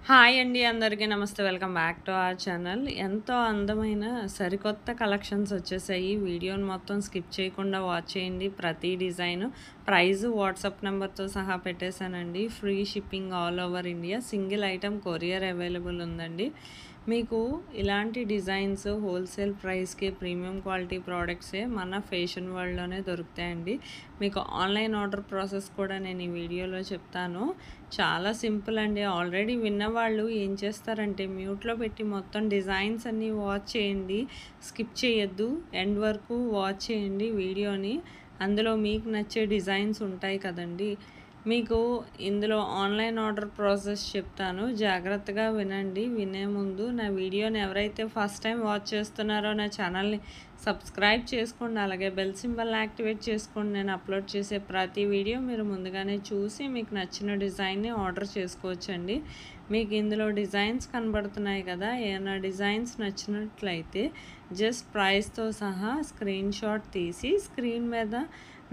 Hi అండి అందరికీ నమస్తే. Welcome back to our channel. ఎంతో అందమైన సరికొత్త కలెక్షన్స్ వచ్చేసాయి. వీడియోని మొత్తం స్కిప్ చేయకుండా వాచ్ చేయండి. ప్రతి డిజైను ప్రైజు వాట్సాప్ నెంబర్తో సహా పెట్టేశానండి. Free shipping all over India. Single item courier available ఉందండి. మీకు ఇలాంటి డిజైన్స్ హోల్సేల్ ప్రైస్కి ప్రీమియం క్వాలిటీ ప్రోడక్ట్సే మన ఫ్యాషన్ వరల్డ్లోనే దొరుకుతాయండి. మీకు ఆన్లైన్ ఆర్డర్ ప్రాసెస్ కూడా నేను ఈ వీడియోలో చెప్తాను. చాలా సింపుల్ అండి. ఆల్రెడీ విన్నవాళ్ళు ఏం చేస్తారంటే మ్యూట్లో పెట్టి మొత్తం డిజైన్స్ అన్నీ వాచ్ చేయండి. స్కిప్ చేయొద్దు, ఎండ్ వరకు వాచ్ చేయండి వీడియోని. అందులో మీకు నచ్చే డిజైన్స్ ఉంటాయి కదండి. మీకు ఇందులో ఆన్లైన్ ఆర్డర్ ప్రాసెస్ చెప్తాను, జాగ్రత్తగా వినండి. వినే ముందు నా వీడియోని ఎవరైతే ఫస్ట్ టైం వాచ్ చేస్తున్నారో నా ఛానల్ని సబ్స్క్రైబ్ చేసుకోండి. అలాగే బెల్ సింబల్ యాక్టివేట్ చేసుకోండి. నేను అప్లోడ్ చేసే ప్రతి వీడియో మీరు ముందుగానే చూసి మీకు నచ్చిన డిజైన్ని ఆర్డర్ చేసుకోవచ్చండి. మీకు ఇందులో డిజైన్స్ కనబడుతున్నాయి కదా, ఏమైనా డిజైన్స్ నచ్చినట్లయితే జస్ట్ ప్రైస్తో సహా స్క్రీన్ షాట్ తీసి స్క్రీన్ మీద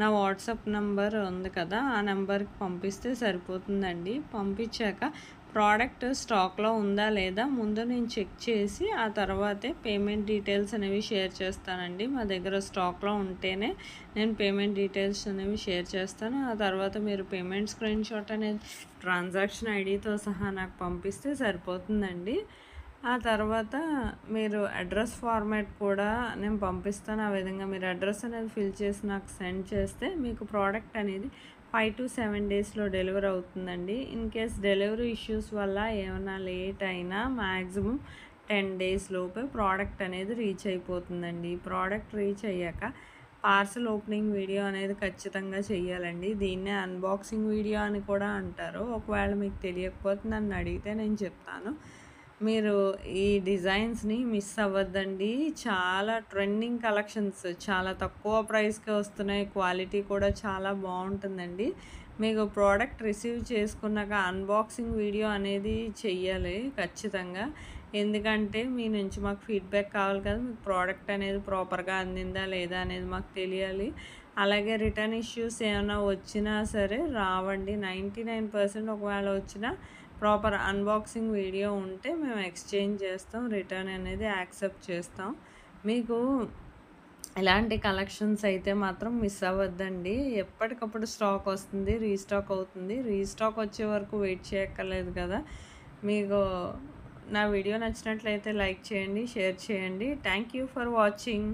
నా వాట్సాప్ నెంబర్ ఉంది కదా, ఆ నెంబర్కి పంపిస్తే సరిపోతుందండి. పంపించాక ప్రోడక్ట్ స్టాక్లో ఉందా లేదా ముందు నేను చెక్ చేసి ఆ తర్వాతే పేమెంట్ డీటెయిల్స్ అనేవి షేర్ చేస్తానండి. మా దగ్గర స్టాక్లో ఉంటేనే నేను పేమెంట్ డీటెయిల్స్ అనేవి షేర్ చేస్తాను. ఆ తర్వాత మీరు పేమెంట్ స్క్రీన్ షాట్ అనేది ట్రాన్సాక్షన్ ఐడితో సహా నాకు పంపిస్తే సరిపోతుందండి. ఆ తర్వాత మీరు అడ్రస్ ఫార్మాట్ కూడా నేను పంపిస్తాను. ఆ విధంగా మీరు అడ్రస్ అనేది ఫిల్ చేసి నాకు సెండ్ చేస్తే మీకు ప్రోడక్ట్ అనేది 5 to 7 డేస్లో డెలివరీ అవుతుందండి. ఇన్ కేస్ డెలివరీ ఇష్యూస్ వల్ల ఏమైనా లేట్ అయినా మ్యాక్సిమం 10 డేస్ లోపే ప్రోడక్ట్ అనేది రీచ్ అయిపోతుందండి. ప్రోడక్ట్ రీచ్ అయ్యాక పార్సల్ ఓపెనింగ్ వీడియో అనేది ఖచ్చితంగా చేయాలండి. దీన్నే అన్బాక్సింగ్ వీడియో అని కూడా అంటారు. ఒకవేళ మీకు తెలియకపోతే నన్ను అడిగితే నేను చెప్తాను. మీరు ఈ డిజైన్స్ని మిస్ అవ్వద్దండి. చాలా ట్రెండింగ్ కలెక్షన్స్, చాలా తక్కువ ప్రైస్కే వస్తున్నాయి. క్వాలిటీ కూడా చాలా బాగుంటుందండి. మీకు ప్రోడక్ట్ రిసీవ్ చేసుకున్నాక అన్బాక్సింగ్ వీడియో అనేది చెయ్యాలి ఖచ్చితంగా. ఎందుకంటే మీ నుంచి మాకు ఫీడ్బ్యాక్ కావాలి కదా, మీకు ప్రోడక్ట్ అనేది ప్రాపర్గా అందిందా లేదా అనేది మాకు తెలియాలి. అలాగే రిటర్న్ ఇష్యూస్ ఏమైనా వచ్చినా సరే రావండి. 99% ఒకవేళ వచ్చినా ప్రాపర్ అన్బాక్సింగ్ వీడియో ఉంటే మేము ఎక్స్చేంజ్ చేస్తాం, రిటర్న్ అనేది యాక్సెప్ట్ చేస్తాం. మీకు ఇలాంటి కలెక్షన్స్ అయితే మాత్రం మిస్ అవ్వద్దండి. ఎప్పటికప్పుడు స్టాక్ వస్తుంది, రీస్టాక్ అవుతుంది. రీస్టాక్ వచ్చే వరకు వెయిట్ చేయక్కర్లేదు కదా. మీకు నా వీడియో నచ్చినట్లయితే లైక్ చేయండి, షేర్ చేయండి. Thank you for watching.